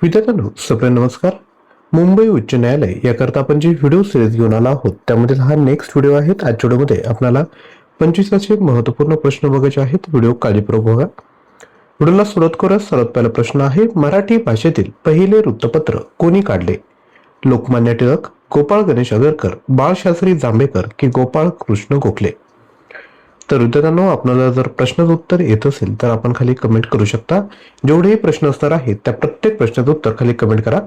विद्यार्थ्यांनो, सगळ्यांना नमस्कार. मुंबई उच्च न्यायालय याकरता आपण जी व्हिडिओ सिरीज घेऊन आला आहोत त्यामध्ये हा नेक्स्ट व्हिडिओ आहे. आजच्या व्हिडिओमध्ये आपल्याला 25चे महत्त्वपूर्ण प्रश्न बघायचे आहेत. व्हिडिओ काळजीपूर्वक बघा. व्हिडिओला सुरुवात करूया. सर्वात पहिला प्रश्न आहे, मराठी भाषेतील पहिले वृत्तपत्र कोणी काढले? लोकमान्य टिळक, गोपाळ गणेश आगरकर, बाळशास्त्री जांभेकर की गोपाळ कृष्ण गोखले? तर विद्यार्थ्यांनो, आपल्याला जर प्रश्नाचं उत्तर येत असेल तर आपण खाली कमेंट करू शकता. जेवढेही प्रश्न असणार आहेत त्या प्रत्येक प्रश्नाचं उत्तर खाली कमेंट करा.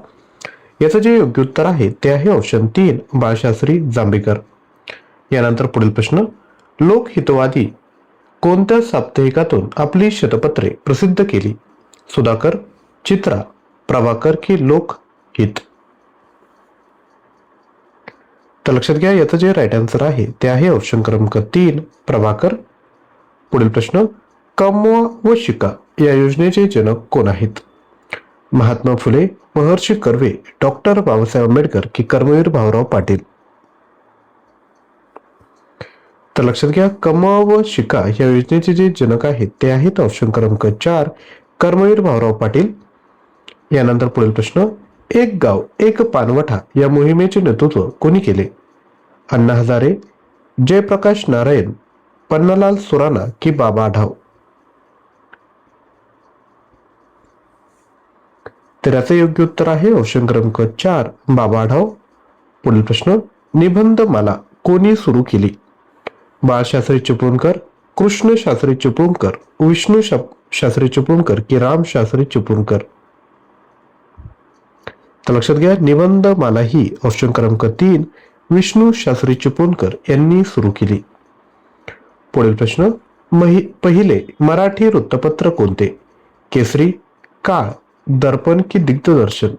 याचं जे योग्य उत्तर आहे ते आहे ऑप्शन 3, बाळशास्त्री जांभेकर. यानंतर पुढील प्रश्न, लोकहितवादी कोणत्या साप्ताहिकातून आपली शतपत्रे प्रसिद्ध केली? सुधाकर, चित्रा, प्रभाकर की लोकहित? तर लक्षात घ्या, याचं जे राईट आन्सर आहे ते आहे ऑप्शन क्रमांक 3, प्रभाकर. पुढील प्रश्न, कमवा व शिका या योजनेचे जनक कोण आहेत? महात्मा फुले, महर्षी कर्वे, डॉक्टर बाबासाहेब आंबेडकर की कर्मवीर भाऊराव पाटील? तर लक्षात घ्या, कमवा व शिका या योजनेचे जे जनक आहेत ते आहेत ऑप्शन क्रमांक 4, कर्मवीर भाऊराव पाटील. यानंतर पुढील प्रश्न, एक गाव एक पानवठा या मोहिमेचे नेतृत्व कोणी केले? अण्णा हजारे, जयप्रकाश नारायण, पन्नालाल सुराणा की बाबा आढाव? तर याचं योग्य उत्तर आहे ऑप्शन क्रमांक 4, बाबा आढाव. पुढील प्रश्न, निबंधमाला कोणी सुरू केली? बाळशास्त्री चिपळूणकर, कृष्ण शास्त्री चिपळूणकर, विष्णू शास्त्री चिपळूणकर की राम शास्त्री चिपळूणकर? तर लक्षात घ्या, निबंधमाला ही ऑप्शन क्रमांक 3, विष्णू शास्त्री चिपळूणकर यांनी सुरू केली. पुढील प्रश्न, पहिले मराठी वृत्तपत्र कोणते? केसरी, काळ, दर्पण की दिग्दर्शन?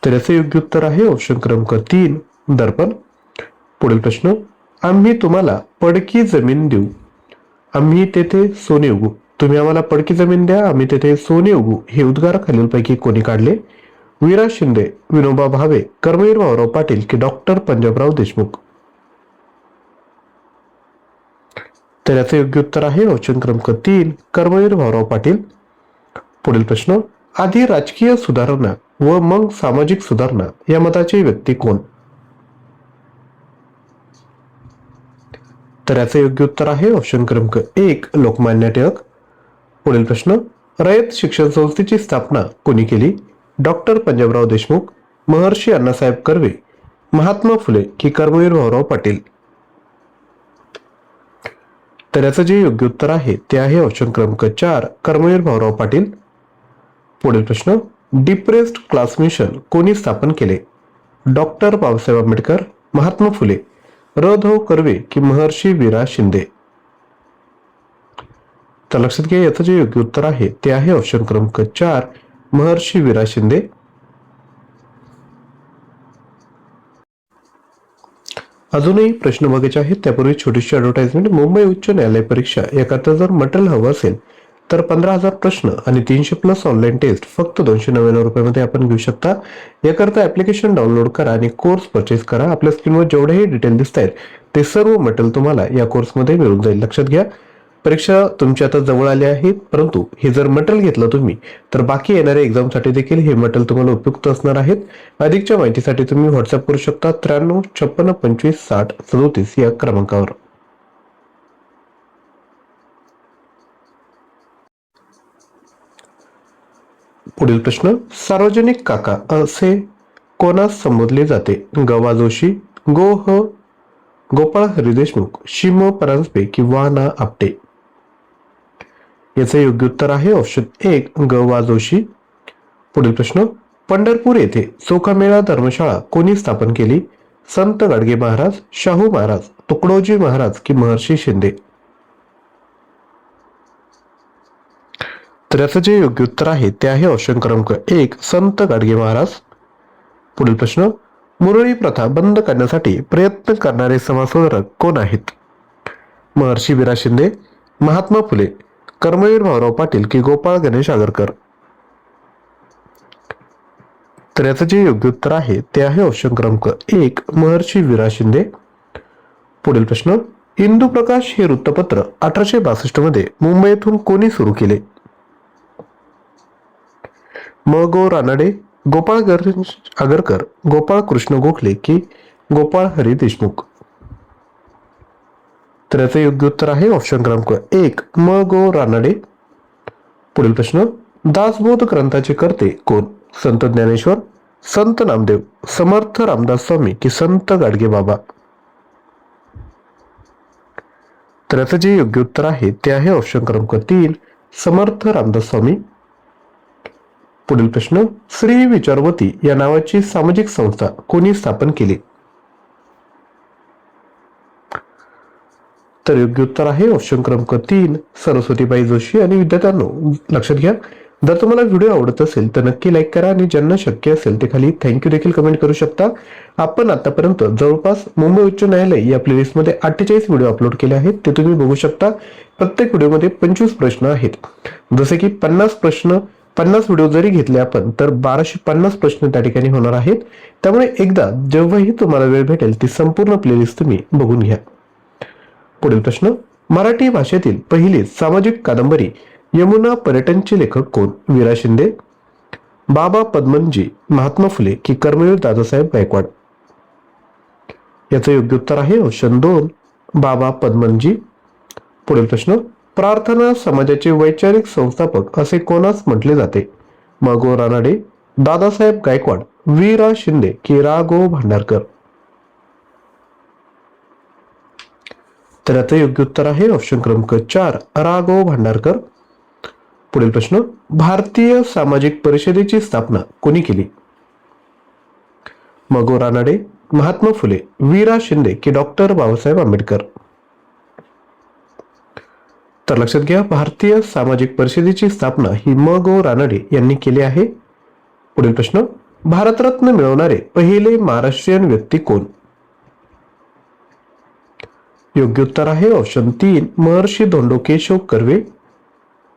तर याचे योग्य उत्तर आहे ऑप्शन क्रमांक 3, दर्पण. पुढील प्रश्न, आम्ही तुम्हाला पडकी जमीन देऊ, आम्ही तेथे सोने उगू. तुम्ही आम्हाला पडकी जमीन द्या, आम्ही तेथे सोने उगू हे उद्गार खालीलपैकी कोणी काढले? विरा शिंदे, विनोबा भावे, कर्मवीर भाऊराव पाटील की डॉक्टर पंजाबराव देशमुख? तर याचे योग्य उत्तर आहे ऑप्शन क्रमांक 3, कर्मवीर भाऊराव पाटील. पुढील प्रश्न, आधी राजकीय सुधारणा व मग सामाजिक सुधारणा या मताचे व्यक्ती कोण? तर याचे योग्य उत्तर आहे ऑप्शन क्रमांक 1, लोकमान्य टिळक. पुढील प्रश्न, रयत शिक्षण संस्थेची स्थापना कोणी केली? डॉक्टर पंजाबराव देशमुख, महर्षी अण्णासाहेब कर्वे, महात्मा फुले की कर्मवीर भाऊराव पाटील? तर याचं जे योग्य उत्तर आहे ते आहे ऑप्शन क्रमांक 4, कर्मवीर भाऊराव पाटील. पुढील प्रश्न, डिप्रेस्ड क्लास मिशन कोणी स्थापन केले? डॉक्टर बाबासाहेब आंबेडकर, महात्मा फुले, र.धो. कर्वे की महर्षी विरा शिंदे? तर लक्षात घ्या, याचं जे योग्य उत्तर आहे ते आहे ऑप्शन क्रमांक 4, महर्षी विरा शिंदे. अजूनही प्रश्न बघायचे आहेत त्यापूर्वी छोटीशी ऍडव्हर्टाइजमेंट. मुंबई उच्च न्यायालय परीक्षा याकरता जर मटेरियल हवं असेल तर 15,000 प्रश्न आणि 300+ ऑनलाईन टेस्ट फक्त 299 रुपयामध्ये आपण घेऊ शकता. याकरता ऍप्लिकेशन डाउनलोड करा आणि कोर्स परचेस करा. आपल्या स्क्रीनवर जेवढेही डिटेल दिसत आहेत ते सर्व मटेरियल तुम्हाला या कोर्समध्ये मिळून जाईल. लक्षात घ्या, परीक्षा तुमची आता जवळ आली आहे, परंतु हे जर मटेरियल घेतलं तुम्ही तर बाकी येणाऱ्या एक्झामसाठी देखील हे मटेरियल तुम्हाला उपयुक्त असणार आहेत. अधिकच्या माहितीसाठी तुम्ही व्हॉट्सअप करू शकता 93 56 25 60 37 या क्रमांकावर. पुढील प्रश्न, सार्वजनिक काका असे कोणास संबोधले जाते? ग.वा. जोशी, गो.ह. गोपाळ हरी देशमुख, शि.म. परांजपे की वा.ना. आपटे? याचे योग्य उत्तर आहे ऑप्शन 1, ग.वा. जोशी. पुढील प्रश्न, पंढरपूर येथे चोखामेळा धर्मशाळा कोणी स्थापन केली? संत गाडगे महाराज, शाहू महाराज, तुकडोजी महाराज की महर्षी शिंदे? तर याचं जे योग्य उत्तर आहे ते आहे ऑप्शन क्रमांक 1, संत गाडगे महाराज. पुढील प्रश्न, मुरळी प्रथा बंद करण्यासाठी प्रयत्न करणारे समाजसुधारक कोण आहेत? महर्षी विरा शिंदे, महात्मा फुले, कर्मवीर भाऊराव पाटील की गोपाळ गणेश आगरकर? तर याचं जे योग्य उत्तर आहे ते आहे ऑप्शन क्रमांक 1, महर्षी विरा शिंदे. पुढील प्रश्न, इंदू प्रकाश हे वृत्तपत्र 1862 मध्ये मुंबई येथून कोणी सुरू केले? म गो रानडे, गोपाळ आगरकर, गोपाळ कृष्ण गोखले की गोपाळ हरी देशमुख? तर याचं योग्य उत्तर आहे ऑप्शन क्रमांक 1 म गो रानडे. पुढील प्रश्न, दासबोध ग्रंथाचे कर्ते कोण? संत ज्ञानेश्वर, संत नामदेव, समर्थ रामदास स्वामी की संत गाडगे बाबा? तर याचं जे योग्य उत्तर आहे ते आहे ऑप्शन क्रमांक 3 समर्थ रामदास स्वामी. पुढील प्रश्न, श्री विचारवती या नावाची सामाजिक संस्था कोणी स्थापन केली? तर योग्य उत्तर आहे ऑप्शन क्रमांक 3 सरस्वतीबाई जोशी. आणि विद्यार्थ्यांनो लक्षात घ्या, जर तुम्हाला व्हिडिओ आवडत असेल तर नक्की लाईक करा आणि ज्यांना शक्य असेल ते खाली थँक्यू देखील कमेंट करू शकता. आपण आतापर्यंत जवळपास मुंबई उच्च न्यायालय या प्लेलिस्टमध्ये 48 व्हिडिओ अपलोड केले आहेत, ते तुम्ही बघू शकता. प्रत्येक व्हिडिओमध्ये 25 प्रश्न आहेत. जसे की 50 व्हिडिओ जरी घेतले आपण तर 1250 प्रश्न त्या ठिकाणी होणार आहेत. त्यामुळे एकदा जेव्हाही तुम्हाला वेळ भेटेल ती संपूर्ण प्लेलिस्ट तुम्ही बघून घ्या. पुढील प्रश्न, मराठी भाषेतील पहिली सामाजिक कादंबरी यमुना पर्यटनचे लेखक कोण? वीरा शिंदे, बाबा पद्मनजी, महात्मा फुले की कर्मवीर दादासाहेब गायकवाड? याचं योग्य उत्तर आहे ऑप्शन 2 बाबा पद्मनजी. पुढील प्रश्न, प्रार्थना समाजाचे वैचारिक संस्थापक असे कोणास म्हटले जाते? म गो रानडे, दादासाहेब गायकवाड, वीरा शिंदे की रा गो भांडारकर? तर याचं योग्य उत्तर आहे ऑप्शन क्रमांक 4 रा गो भांडारकर. पुढील प्रश्न, भारतीय सामाजिक परिषदेची स्थापना कोणी केली? म गो रानडे, महात्मा फुले, वीरा शिंदे की डॉक्टर बाबासाहेब आंबेडकर? तर लक्षात घ्या, भारतीय सामाजिक परिषदेची स्थापना ही म गो रानडे यांनी केली आहे. पुढील प्रश्न, भारतरत्न मिळवणारे पहिले महाराष्ट्रीयन व्यक्ती कोण? योग्य उत्तर आहे ऑप्शन 3 महर्षी धोंडो केशव कर्वे.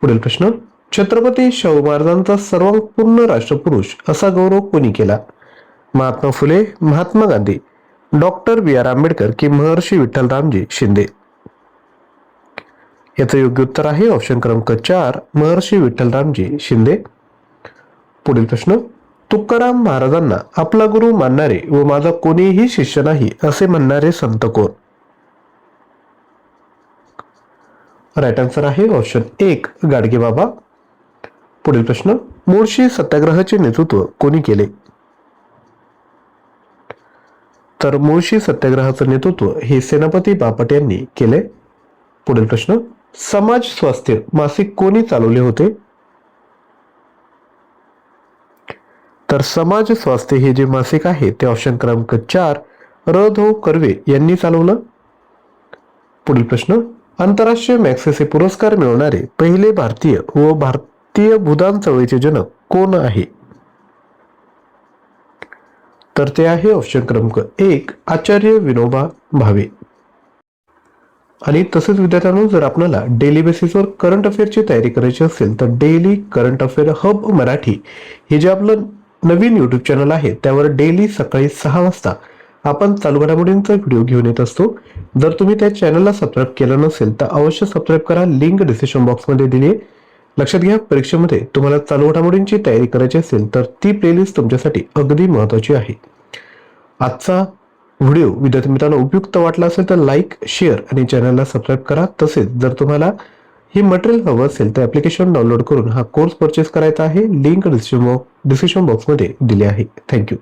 पुढील प्रश्न, छत्रपती शाहू महाराजांचा सर्वांत पूर्ण राष्ट्रपुरुष असा गौरव कोणी केला? महात्मा फुले, महात्मा गांधी, डॉक्टर बी आर आंबेडकर की महर्षी विठ्ठलरामजी शिंदे? याचं योग्य उत्तर आहे ऑप्शन क्रमांक 4 महर्षी विठ्ठलरामजी शिंदे. पुढील प्रश्न, तुकाराम महाराजांना आपला गुरु मानणारे व माझा कोणीही शिष्य नाही असे म्हणणारे संत कोण? राईट आन्सर आहे ऑप्शन 1 गाडगे बाबा. पुढील प्रश्न, मुळशी सत्याग्रहाचे नेतृत्व कोणी केले? तर मुळशी सत्याग्रहाचे नेतृत्व हे सेनापती बापट यांनी केले. पुढील प्रश्न, समाज स्वास्थ्य मासिक कोणी चालवले होते? तर समाज स्वास्थ्य हे जे मासिक आहे ते ऑप्शन क्रमांक 4 र धो कर्वे यांनी चालवलं. पुढील प्रश्न, आंतरराष्ट्रीय मॅग्सेसे पुरस्कार मिळवणारे पहिले भारतीय व भारतीय भूदान चळवळीचे जनक कोण आहे? तर ते आहे ऑप्शन क्रमांक 1 आचार्य विनोबा भावे. आणि तसेच विद्यार्थ्यांनो, जर आपल्याला डेली बेसिसवर करंट अफेअरची तयारी करायची असेल तर daily current affair hub Marathi हे जे आपलं नवीन युट्यूब चॅनल आहे त्यावर डेली सकाळी 6 वाजता आपण चालू घडामोडींचा व्हिडिओ घेऊन येत असतो. जर तुम्ही त्या चॅनलला सबस्क्राईब केलं नसेल तर अवश्य सबस्क्राईब करा, लिंक डिस्क्रिप्शन बॉक्समध्ये दिली आहे. लक्षात घ्या, परीक्षेमध्ये तुम्हाला चालू घडामोडींची तयारी करायची असेल तर ती प्लेलिस्ट तुमच्यासाठी अगदी महत्त्वाची आहे. आजचा व्हिडिओ विद्यार्थी मित्रांनो उपयुक्त वाटला असेल तर लाईक, शेअर आणि चॅनलला सबस्क्राईब करा. तसेच जर तुम्हाला हे मटेरियल हवं असेल तर ॲप्लिकेशन डाउनलोड करून हा कोर्स परचेस करायचा आहे. लिंक डिस्क्रिप्शन बॉक्समध्ये दिली आहे. थँक्यू.